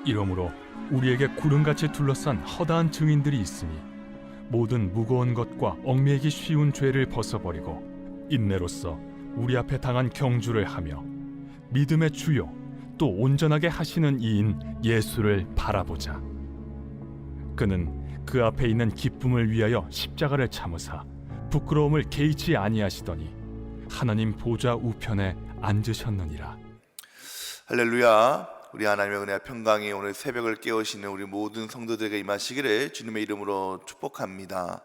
이러므로 우리에게 구름같이 둘러싼 허다한 증인들이 있으니 모든 무거운 것과 얽매이기 쉬운 죄를 벗어버리고 인내로써 우리 앞에 당한 경주를 하며 믿음의 주요 또 온전하게 하시는 이인 예수를 바라보자. 그는 그 앞에 있는 기쁨을 위하여 십자가를 참으사 부끄러움을 개의치 아니하시더니 하나님 보좌 우편에 앉으셨느니라. 할렐루야. 우리 하나님의 은혜와 평강이 오늘 새벽을 깨우시는 우리 모든 성도들에게 임하시기를 주님의 이름으로 축복합니다.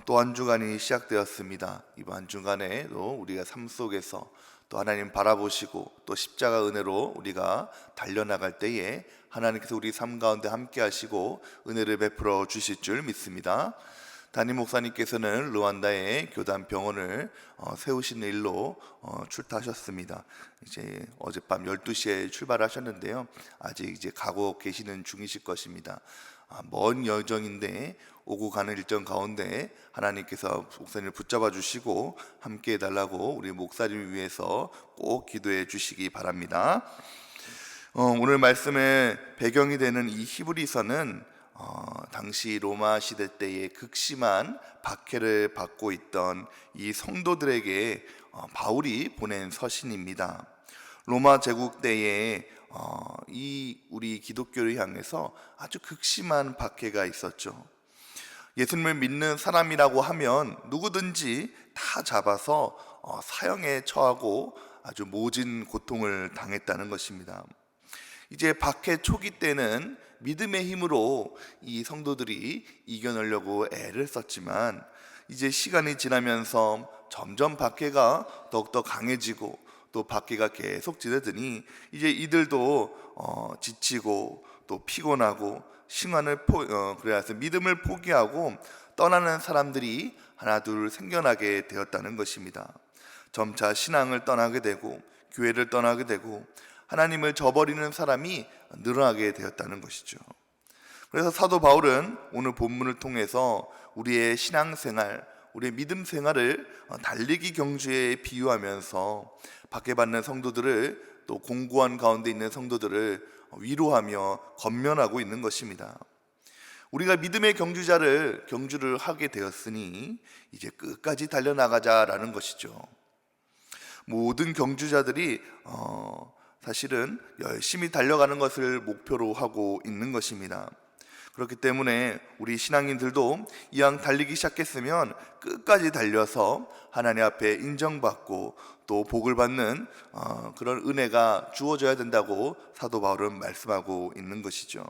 또 한 주간이 시작되었습니다. 이번 한 주간에도 우리가 삶 속에서 또 하나님 바라보시고 또 십자가 은혜로 우리가 달려나갈 때에 하나님께서 우리 삶 가운데 함께 하시고 은혜를 베풀어 주실 줄 믿습니다. 담임 목사님께서는 르완다의 교단 병원을 세우시는 일로 출타하셨습니다. 이제 어젯밤 12시에 출발하셨는데요. 아직 이제 가고 계시는 중이실 것입니다. 먼 여정인데 오고 가는 일정 가운데 하나님께서 목사님을 붙잡아 주시고 함께 해달라고 우리 목사님을 위해서 꼭 기도해 주시기 바랍니다. 오늘 말씀의 배경이 되는 이 히브리서는 당시 로마 시대 때에 극심한 박해를 받고 있던 이 성도들에게 바울이 보낸 서신입니다. 로마 제국 때에 이 우리 기독교를 향해서 아주 극심한 박해가 있었죠. 예수님을 믿는 사람이라고 하면 누구든지 다 잡아서 사형에 처하고 아주 모진 고통을 당했다는 것입니다. 이제 박해 초기 때는 믿음의 힘으로 이 성도들이 이겨내려고 애를 썼지만 이제 시간이 지나면서 점점 박해가 더욱더 강해지고 또 박해가 계속 지내더니 이제 이들도 지치고 또 피곤하고 그래서 믿음을 포기하고 떠나는 사람들이 하나둘 생겨나게 되었다는 것입니다. 점차 신앙을 떠나게 되고 교회를 떠나게 되고 하나님을 저버리는 사람이 늘어나게 되었다는 것이죠. 그래서 사도 바울은 오늘 본문을 통해서 우리의 신앙생활, 우리의 믿음 생활을 달리기 경주에 비유하면서 박해받는 성도들을 또 공고한 가운데 있는 성도들을 위로하며 권면하고 있는 것입니다. 우리가 믿음의 경주를 하게 되었으니 이제 끝까지 달려나가자라는 것이죠. 모든 경주자들이 사실은 열심히 달려가는 것을 목표로 하고 있는 것입니다. 그렇기 때문에 우리 신앙인들도 이왕 달리기 시작했으면 끝까지 달려서 하나님 앞에 인정받고 또 복을 받는 그런 은혜가 주어져야 된다고 사도 바울은 말씀하고 있는 것이죠.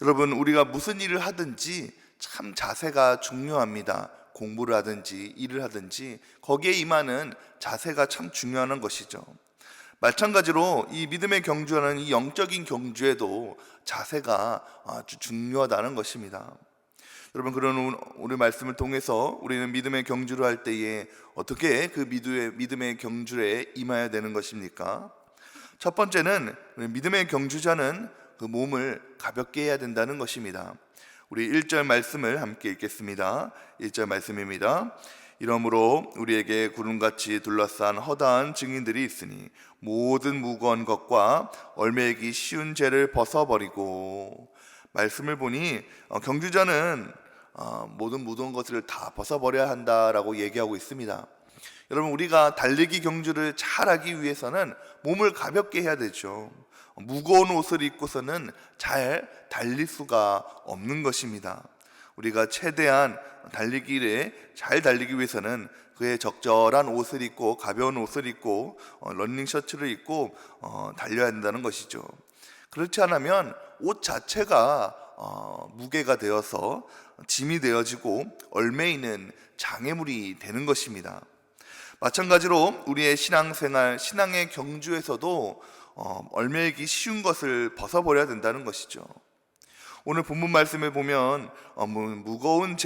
여러분, 우리가 무슨 일을 하든지 참 자세가 중요합니다. 공부를 하든지 일을 하든지 거기에 임하는 자세가 참 중요한 것이죠. 마찬가지로 이 믿음의 경주하는 이 영적인 경주에도 자세가 아주 중요하다는 것입니다. 여러분, 그런 우리 말씀을 통해서 우리는 믿음의 경주를 할 때에 어떻게 그 믿음의 경주에 임해야 되는 것입니까? 첫 번째는 믿음의 경주자는 그 몸을 가볍게 해야 된다는 것입니다. 우리 1절 말씀을 함께 읽겠습니다. 1절 말씀입니다. 이러므로 우리에게 구름같이 둘러싼 허다한 증인들이 있으니 모든 무거운 것과 얽매이기 쉬운 죄를 벗어버리고, 말씀을 보니 경주자는 모든 무거운 것을 다 벗어버려야 한다라고 얘기하고 있습니다. 여러분, 우리가 달리기 경주를 잘하기 위해서는 몸을 가볍게 해야 되죠. 무거운 옷을 입고서는 잘 달릴 수가 없는 것입니다. 우리가 최대한 달리기를 잘 달리기 위해서는 그의 적절한 옷을 입고 가벼운 옷을 입고 러닝 셔츠를 입고 달려야 한다는 것이죠. 그렇지 않으면 옷 자체가 무게가 되어서 짐이 되어지고 얽매이는 장애물이 되는 것입니다. 마찬가지로 우리의 신앙생활, 신앙의 경주에서도 얽매이기 쉬운 것을 벗어버려야 된다는 것이죠. 오늘 본문 말씀을 보면 무거운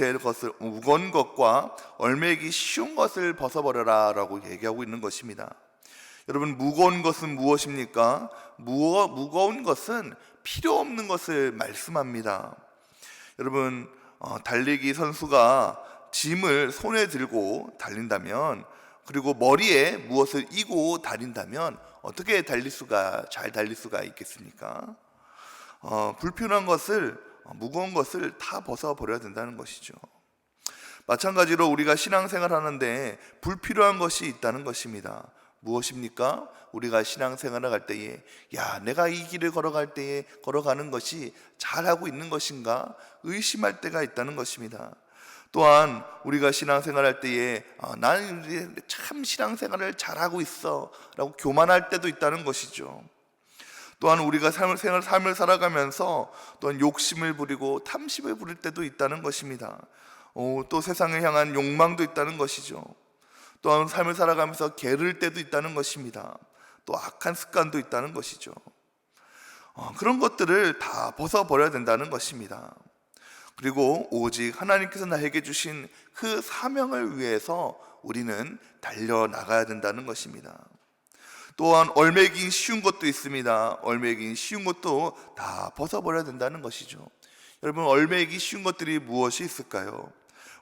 것과 얽매이기 쉬운 것을 벗어버려라 라고 얘기하고 있는 것입니다. 여러분, 무거운 것은 무엇입니까? 무거운 것은 필요 없는 것을 말씀합니다. 여러분, 달리기 선수가 짐을 손에 들고 달린다면, 그리고 머리에 무엇을 이고 달린다면 어떻게 잘 달릴 수가 있겠습니까? 불필요한 것을, 무거운 것을 다 벗어버려야 된다는 것이죠. 마찬가지로 우리가 신앙생활 하는데 불필요한 것이 있다는 것입니다. 무엇입니까? 우리가 신앙생활을 할 때에 내가 이 길을 걸어가는 것이 잘하고 있는 것인가 의심할 때가 있다는 것입니다. 또한 우리가 신앙생활 할 때에 나는 참 신앙생활을 잘하고 있어 라고 교만할 때도 있다는 것이죠. 또한 우리가 삶을 살아가면서 또한 욕심을 부리고 탐심을 부릴 때도 있다는 것입니다. 또 세상을 향한 욕망도 있다는 것이죠. 또한 삶을 살아가면서 게으를 때도 있다는 것입니다. 또 악한 습관도 있다는 것이죠. 그런 것들을 다 벗어버려야 된다는 것입니다. 그리고 오직 하나님께서 나에게 주신 그 사명을 위해서 우리는 달려나가야 된다는 것입니다. 또한 얼매기 쉬운 것도 있습니다. 얼매기 쉬운 것도 다 벗어버려야 된다는 것이죠. 여러분, 얼매기 쉬운 것들이 무엇이 있을까요?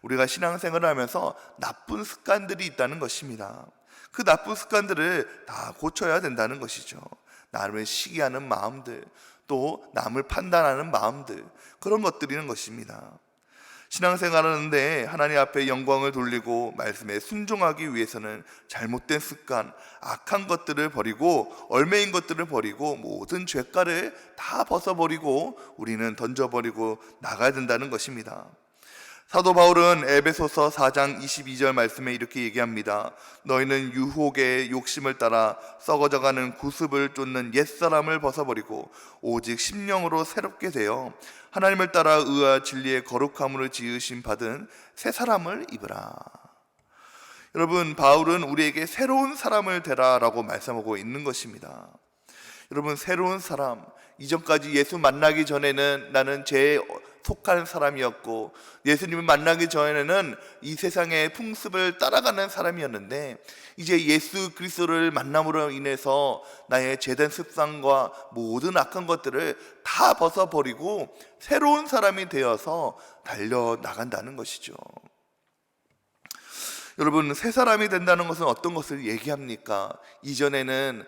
우리가 신앙생활을 하면서 나쁜 습관들이 있다는 것입니다. 그 나쁜 습관들을 다 고쳐야 된다는 것이죠. 남을 시기하는 마음들, 또 남을 판단하는 마음들, 그런 것들이는 것입니다. 신앙생활하는데 하나님 앞에 영광을 돌리고 말씀에 순종하기 위해서는 잘못된 습관, 악한 것들을 버리고 얼매인 것들을 버리고 모든 죄가를 다 벗어버리고 우리는 던져버리고 나가야 된다는 것입니다. 사도 바울은 에베소서 4장 22절 말씀에 이렇게 얘기합니다. 너희는 유혹의 욕심을 따라 썩어져가는 구습을 쫓는 옛사람을 벗어버리고 오직 심령으로 새롭게 되어 하나님을 따라 의와 진리의 거룩함으로 지으심 받은 새 사람을 입으라. 여러분, 바울은 우리에게 새로운 사람을 되라라고 말씀하고 있는 것입니다. 여러분, 새로운 사람, 이전까지 예수 만나기 전에는 나는 죄에 속한 사람이었고 예수님을 만나기 전에는 이 세상의 풍습을 따라가는 사람이었는데 이제 예수 그리스도를 만남으로 인해서 나의 죄된 습관과 모든 악한 것들을 다 벗어버리고 새로운 사람이 되어서 달려나간다는 것이죠. 여러분, 새 사람이 된다는 것은 어떤 것을 얘기합니까? 이전에는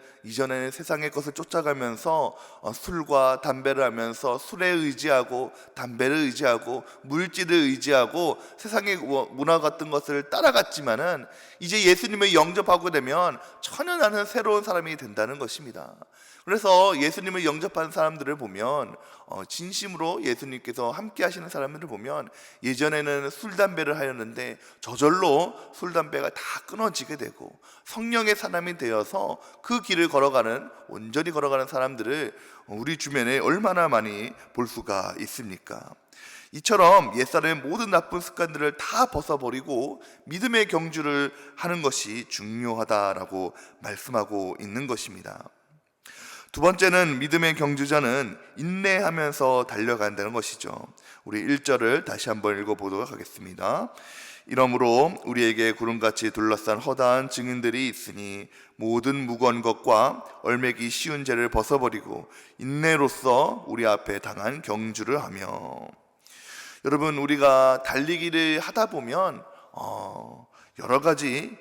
세상의 것을 쫓아가면서 술과 담배를 하면서 술에 의지하고 담배를 의지하고 물질을 의지하고 세상의 문화 같은 것을 따라갔지만은 이제 예수님을 영접하고 되면 전혀 나는 새로운 사람이 된다는 것입니다. 그래서 예수님을 영접한 사람들을 보면 진심으로 예수님께서 함께 하시는 사람들을 보면 예전에는 술, 담배를 하였는데 저절로 술, 담배가 다 끊어지게 되고 성령의 사람이 되어서 그 길을 온전히 걸어가는 사람들을 우리 주변에 얼마나 많이 볼 수가 있습니까? 이처럼 옛사람의 모든 나쁜 습관들을 다 벗어버리고 믿음의 경주를 하는 것이 중요하다라고 말씀하고 있는 것입니다. 두 번째는 믿음의 경주자는 인내하면서 달려간다는 것이죠. 우리 1절을 다시 한번 읽어보도록 하겠습니다. 이러므로 우리에게 구름같이 둘러싼 허다한 증인들이 있으니 모든 무거운 것과 얼매기 쉬운 죄를 벗어버리고 인내로써 우리 앞에 당한 경주를 하며. 여러분, 우리가 달리기를 하다 보면 여러 가지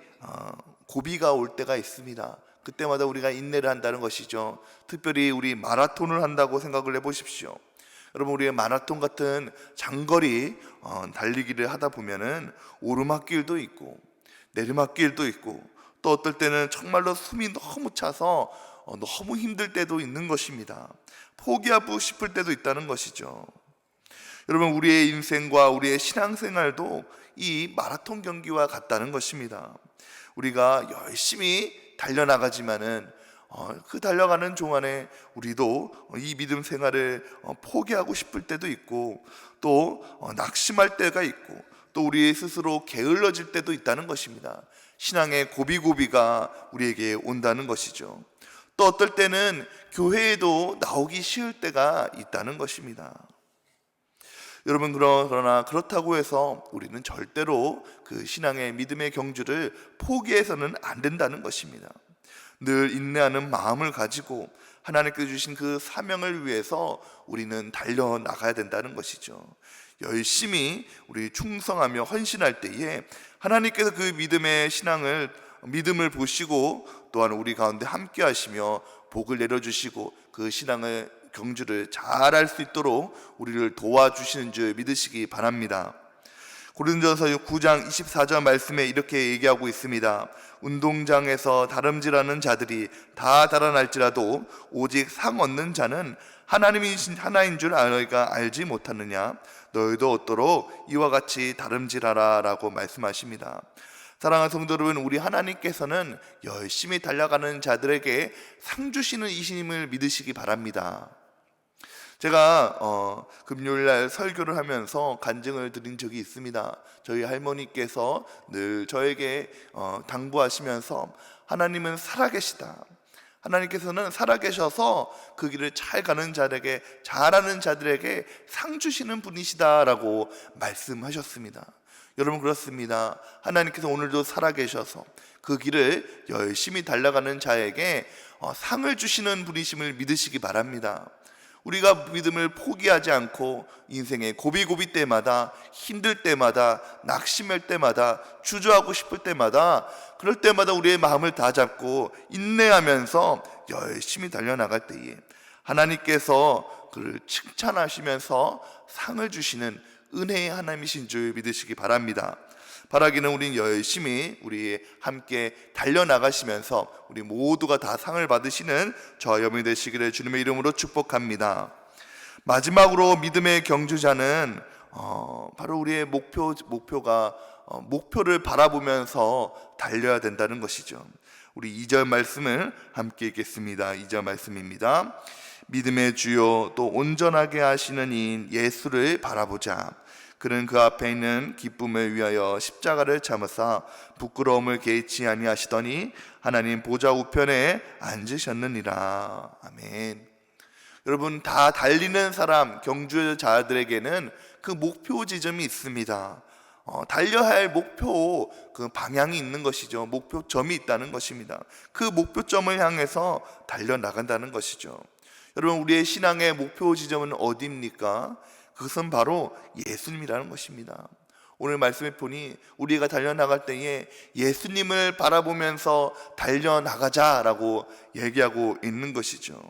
고비가 올 때가 있습니다. 그때마다 우리가 인내를 한다는 것이죠. 특별히 우리 마라톤을 한다고 생각을 해보십시오. 여러분, 우리의 마라톤 같은 장거리 달리기를 하다 보면은 오르막길도 있고 내리막길도 있고 또 어떨 때는 정말로 숨이 너무 차서 너무 힘들 때도 있는 것입니다. 포기하고 싶을 때도 있다는 것이죠. 여러분, 우리의 인생과 우리의 신앙생활도 이 마라톤 경기와 같다는 것입니다. 우리가 열심히 달려나가지만은 그 달려가는 동안에 우리도 이 믿음 생활을 포기하고 싶을 때도 있고 또 낙심할 때가 있고 또 우리 스스로 게을러질 때도 있다는 것입니다. 신앙의 고비고비가 우리에게 온다는 것이죠. 또 어떨 때는 교회에도 나오기 쉬울 때가 있다는 것입니다. 여러분, 그러나 그렇다고 해서 우리는 절대로 그 신앙의 믿음의 경주를 포기해서는 안 된다는 것입니다. 늘 인내하는 마음을 가지고 하나님께서 주신 그 사명을 위해서 우리는 달려나가야 된다는 것이죠. 열심히 우리 충성하며 헌신할 때에 하나님께서 그 믿음을 보시고 또한 우리 가운데 함께 하시며 복을 내려주시고 그 신앙을 경주를 잘할 수 있도록 우리를 도와주시는 줄 믿으시기 바랍니다. 고린도전서 9장 24절 말씀에 이렇게 얘기하고 있습니다. 운동장에서 다름질하는 자들이 다 달아날지라도 오직 상 얻는 자는 하나님이신 하나인 줄 너희가 알지 못하느냐. 너희도 얻도록 이와 같이 다름질하라 라고 말씀하십니다. 사랑하는 성도 여러분, 우리 하나님께서는 열심히 달려가는 자들에게 상 주시는 이심을 믿으시기 바랍니다. 제가 금요일날 설교를 하면서 간증을 드린 적이 있습니다. 저희 할머니께서 늘 저에게 당부하시면서 하나님은 살아계시다. 하나님께서는 살아계셔서 그 길을 잘 가는 자들에게, 잘하는 자들에게 상 주시는 분이시다라고 말씀하셨습니다. 여러분, 그렇습니다. 하나님께서 오늘도 살아계셔서 그 길을 열심히 달려가는 자에게 상을 주시는 분이심을 믿으시기 바랍니다. 우리가 믿음을 포기하지 않고 인생의 고비고비 때마다, 힘들 때마다, 낙심할 때마다, 주저하고 싶을 때마다, 그럴 때마다 우리의 마음을 다잡고 인내하면서 열심히 달려나갈 때에 하나님께서 그를 칭찬하시면서 상을 주시는 은혜의 하나님이신 줄 믿으시기 바랍니다. 바라기는 우린 열심히 우리 함께 달려나가시면서 우리 모두가 다 상을 받으시는 저와 여러분이 되시기를 주님의 이름으로 축복합니다. 마지막으로 믿음의 경주자는 바로 우리의 목표가 목표를 바라보면서 달려야 된다는 것이죠. 우리 2절 말씀을 함께 읽겠습니다. 2절 말씀입니다. 믿음의 주요 또 온전하게 하시는 이인 예수를 바라보자. 그는 그 앞에 있는 기쁨을 위하여 십자가를 참으사 부끄러움을 개의치 아니하시더니 하나님 보좌 우편에 앉으셨느니라. 아멘. 여러분, 다 달리는 사람, 경주자들에게는 그 목표 지점이 있습니다. 달려야 할 목표, 그 방향이 있는 것이죠. 목표점이 있다는 것입니다. 그 목표점을 향해서 달려나간다는 것이죠. 여러분, 우리의 신앙의 목표 지점은 어디입니까? 그것은 바로 예수님이라는 것입니다. 오늘 말씀에 보니 우리가 달려나갈 때에 예수님을 바라보면서 달려나가자라고 얘기하고 있는 것이죠.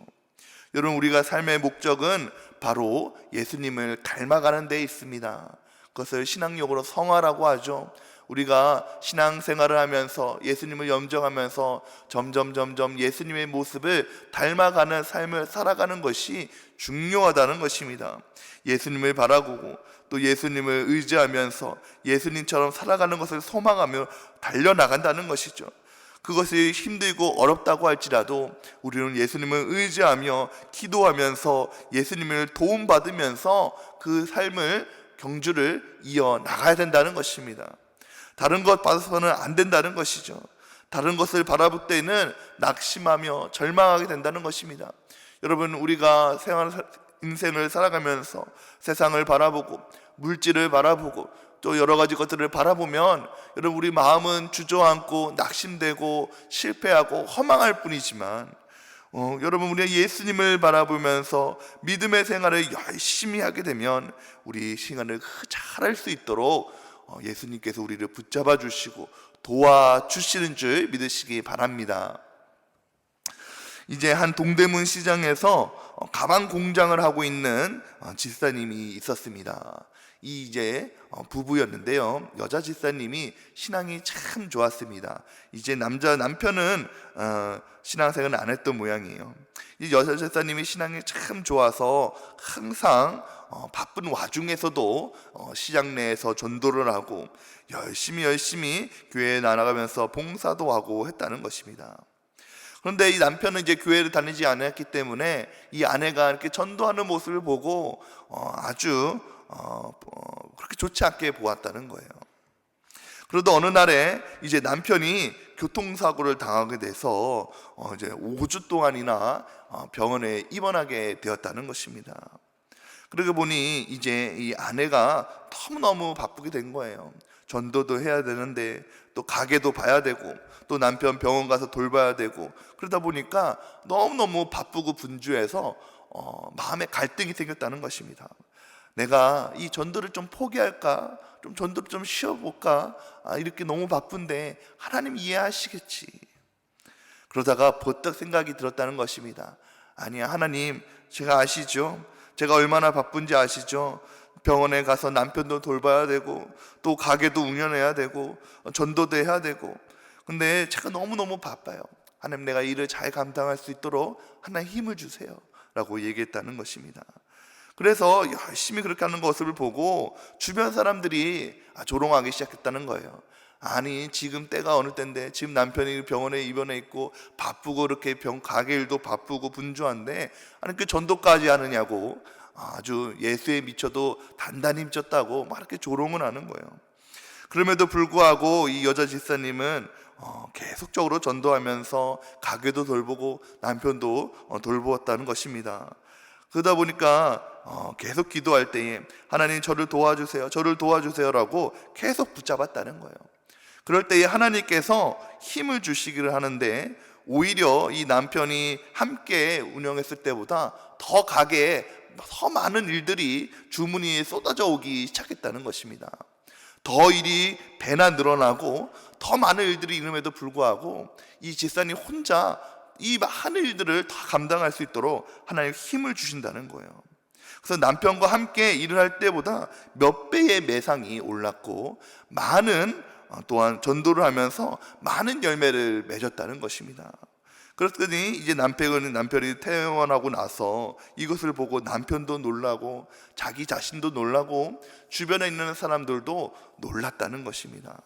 여러분, 우리가 삶의 목적은 바로 예수님을 닮아가는 데 있습니다. 그것을 신앙용어로 성화라고 하죠. 우리가 신앙생활을 하면서 예수님을 염정하면서 점점 예수님의 모습을 닮아가는 삶을 살아가는 것이 중요하다는 것입니다. 예수님을 바라보고 또 예수님을 의지하면서 예수님처럼 살아가는 것을 소망하며 달려나간다는 것이죠. 그것이 힘들고 어렵다고 할지라도 우리는 예수님을 의지하며 기도하면서 예수님을 도움받으면서 그 삶을 경주를 이어나가야 된다는 것입니다. 다른 것 봐서는 안 된다는 것이죠. 다른 것을 바라볼 때는 낙심하며 절망하게 된다는 것입니다. 여러분, 우리가 인생을 살아가면서 세상을 바라보고 물질을 바라보고 또 여러 가지 것들을 바라보면 여러분, 우리 마음은 주저앉고 낙심되고 실패하고 허망할 뿐이지만 여러분, 우리가 예수님을 바라보면서 믿음의 생활을 열심히 하게 되면 우리 시간을 잘할 수 있도록 예수님께서 우리를 붙잡아 주시고 도와주시는 줄 믿으시기 바랍니다. 이제 한 동대문 시장에서 가방 공장을 하고 있는 집사님이 있었습니다. 이제 부부였는데요. 여자 집사님이 신앙이 참 좋았습니다. 이제 남편은 신앙생활을 안 했던 모양이에요. 이 여자 집사님이 신앙이 참 좋아서 항상 바쁜 와중에서도 시장 내에서 전도를 하고 열심히 교회에 나아가면서 봉사도 하고 했다는 것입니다. 그런데 이 남편은 이제 교회를 다니지 않았기 때문에 이 아내가 이렇게 전도하는 모습을 보고 아주 그렇게 좋지 않게 보았다는 거예요. 그러다 어느 날에 이제 남편이 교통사고를 당하게 돼서 이제 5주 동안이나 병원에 입원하게 되었다는 것입니다. 그러고 보니 이제 이 아내가 너무너무 바쁘게 된 거예요. 전도도 해야 되는데 또 가게도 봐야 되고 또 남편 병원 가서 돌봐야 되고 그러다 보니까 너무너무 바쁘고 분주해서 마음에 갈등이 생겼다는 것입니다. 내가 이 전도를 좀 포기할까? 좀 전도를 좀 쉬어볼까? 이렇게 너무 바쁜데 하나님 이해하시겠지. 그러다가 버뜩 생각이 들었다는 것입니다. 아니야, 하나님 제가 아시죠? 제가 얼마나 바쁜지 아시죠? 병원에 가서 남편도 돌봐야 되고 또 가게도 운영해야 되고 전도도 해야 되고, 근데 제가 너무너무 바빠요. 하나님, 내가 일을 잘 감당할 수 있도록 하나님 힘을 주세요 라고 얘기했다는 것입니다. 그래서 열심히 그렇게 하는 것을 보고 주변 사람들이 조롱하기 시작했다는 거예요. 아니, 지금 때가 어느 때인데 지금 남편이 병원에 입원해 있고 바쁘고 이렇게 가게 일도 바쁘고 분주한데 아니 그 전도까지 하느냐고, 아주 예수에 미쳐도 단단히 미쳤다고 막 이렇게 조롱을 하는 거예요. 그럼에도 불구하고 이 여자 집사님은 계속적으로 전도하면서 가게도 돌보고 남편도 돌보았다는 것입니다. 그러다 보니까 계속 기도할 때에 하나님 저를 도와주세요, 저를 도와주세요라고 계속 붙잡았다는 거예요. 그럴 때에 하나님께서 힘을 주시기를 하는데 오히려 이 남편이 함께 운영했을 때보다 더 가게에 더 많은 일들이 주문이 쏟아져 오기 시작했다는 것입니다. 더 일이 배나 늘어나고 더 많은 일들이 이름에도 불구하고 이 집사님 혼자 이 많은 일들을 다 감당할 수 있도록 하나님 힘을 주신다는 거예요. 그래서 남편과 함께 일을 할 때보다 몇 배의 매상이 올랐고 많은 또한 전도를 하면서 많은 열매를 맺었다는 것입니다. 그랬더니 이제 남편이 퇴원하고 나서 이것을 보고 남편도 놀라고 자기 자신도 놀라고 주변에 있는 사람들도 놀랐다는 것입니다.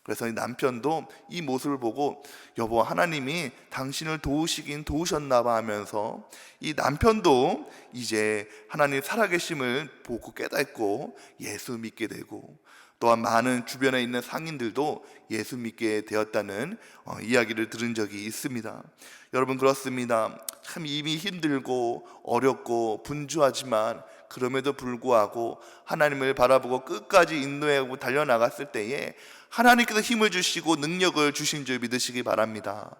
그래서 이 남편도 이 모습을 보고 여보, 하나님이 당신을 도우시긴 도우셨나 봐 하면서 이 남편도 이제 하나님 살아계심을 보고 깨닫고 예수 믿게 되고 또한 많은 주변에 있는 상인들도 예수 믿게 되었다는 이야기를 들은 적이 있습니다. 여러분, 그렇습니다. 참 이미 힘들고 어렵고 분주하지만 그럼에도 불구하고 하나님을 바라보고 끝까지 인도하고 달려나갔을 때에 하나님께서 힘을 주시고 능력을 주신 줄 믿으시기 바랍니다.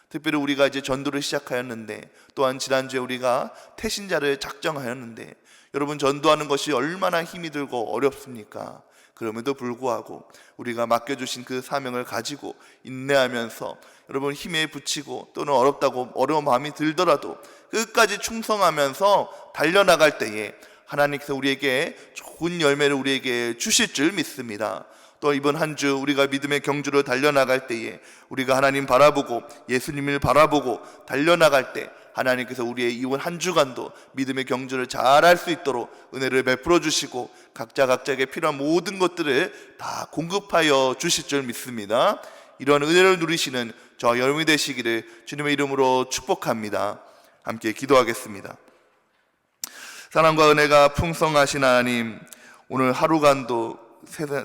특별히 우리가 이제 전도를 시작하였는데 또한 지난주에 우리가 태신자를 작정하였는데 여러분, 전도하는 것이 얼마나 힘이 들고 어렵습니까? 그럼에도 불구하고 우리가 맡겨주신 그 사명을 가지고 인내하면서 여러분 힘에 붙이고 또는 어려운 마음이 들더라도 끝까지 충성하면서 달려나갈 때에 하나님께서 우리에게 좋은 열매를 우리에게 주실 줄 믿습니다. 또 이번 한 주 우리가 믿음의 경주로 달려나갈 때에 우리가 하나님 바라보고 예수님을 바라보고 달려나갈 때 하나님께서 우리의 이번 한 주간도 믿음의 경주를 잘 할 수 있도록 은혜를 베풀어 주시고 각자에게 필요한 모든 것들을 다 공급하여 주실 줄 믿습니다. 이런 은혜를 누리시는 저와 여러분이 되시기를 주님의 이름으로 축복합니다. 함께 기도하겠습니다. 사랑과 은혜가 풍성하신 하나님, 오늘 하루간도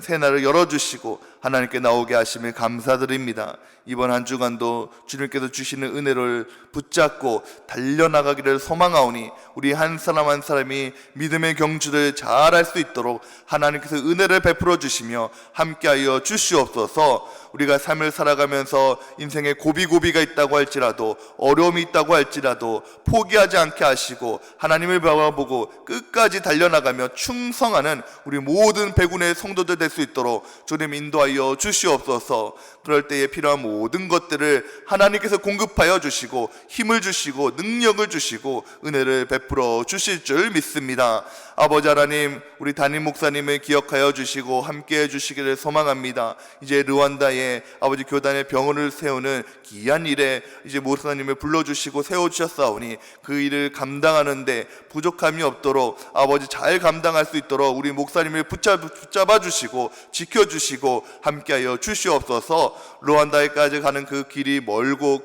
새날을 열어주시고 하나님께 나오게 하심을 감사드립니다. 이번 한 주간도 주님께서 주시는 은혜를 붙잡고 달려나가기를 소망하오니 우리 한 사람 한 사람이 믿음의 경주를 잘 할 수 있도록 하나님께서 은혜를 베풀어 주시며 함께하여 주시옵소서. 우리가 삶을 살아가면서 인생에 고비고비가 있다고 할지라도 어려움이 있다고 할지라도 포기하지 않게 하시고 하나님을 바라보고 끝까지 달려나가며 충성하는 우리 모든 백운의 성도들 될 수 있도록 주님 인도하여 주시옵소서. 그럴 때에 필요한 모든 것들을 하나님께서 공급하여 주시고 힘을 주시고 능력을 주시고 은혜를 베풀어 주실 줄 믿습니다. 아버지 하나님, 우리 담임 목사님을 기억하여 주시고 함께해 주시기를 소망합니다. 이제 르완다에 아버지 교단의 병원을 세우는 귀한 일에 이제 목사님을 불러주시고 세워주셨사오니 그 일을 감당하는데 부족함이 없도록 아버지 잘 감당할 수 있도록 우리 목사님을 붙잡아 주시고 지켜주시고 함께하여 주시옵소서. 르완다에까지 가는 그 길이 멀고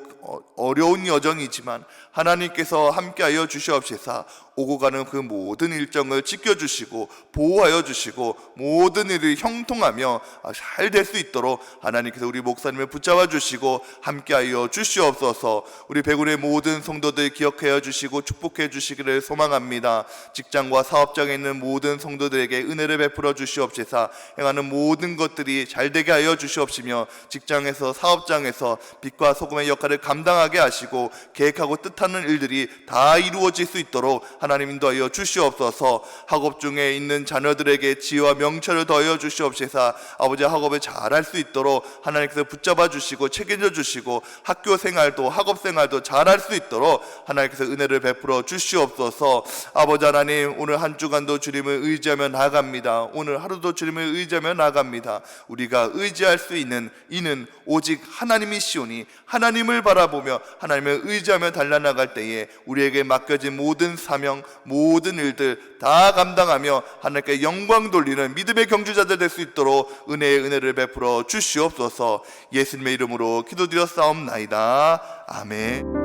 어려운 여정이지만 하나님께서 함께하여 주시옵시사 오고 가는 그 모든 일정을 지켜주시고 보호하여 주시고 모든 일이 형통하며 잘 될 수 있도록 하나님께서 우리 목사님을 붙잡아 주시고 함께하여 주시옵소서. 우리 백운의 모든 성도들 기억하여 주시고 축복해 주시기를 소망합니다. 직장과 사업장에 있는 모든 성도들에게 은혜를 베풀어 주시옵시사 행하는 모든 것들이 잘 되게 하여 주시옵시며 직장에서 사업장에서 빛과 소금의 역할을 감당하게 하시고 계획하고 뜻하는 일들이 다 이루어질 수 있도록 하나님 인도하여 주시옵소서. 학업 중에 있는 자녀들에게 지혜와 명철을 더하여 주시옵소서. 아버지, 학업을 잘할 수 있도록 하나님께서 붙잡아 주시고 책임져 주시고 학교 생활도 학업 생활도 잘할 수 있도록 하나님께서 은혜를 베풀어 주시옵소서. 아버지 하나님, 오늘 한 주간도 주님을 의지하며 나아갑니다. 오늘 하루도 주님을 의지하며 나아갑니다. 우리가 의지할 수 있는 이는 오직 하나님이시오니 하나님을 바라보며 하나님을 의지하며 달려나갈 때에 우리에게 맡겨진 모든 사명, 모든 일들 다 감당하며 하나님께 영광 돌리는 믿음의 경주자들 될 수 있도록 은혜를 베풀어 주시옵소서. 예수님의 이름으로 기도드렸사옵나이다. 아멘.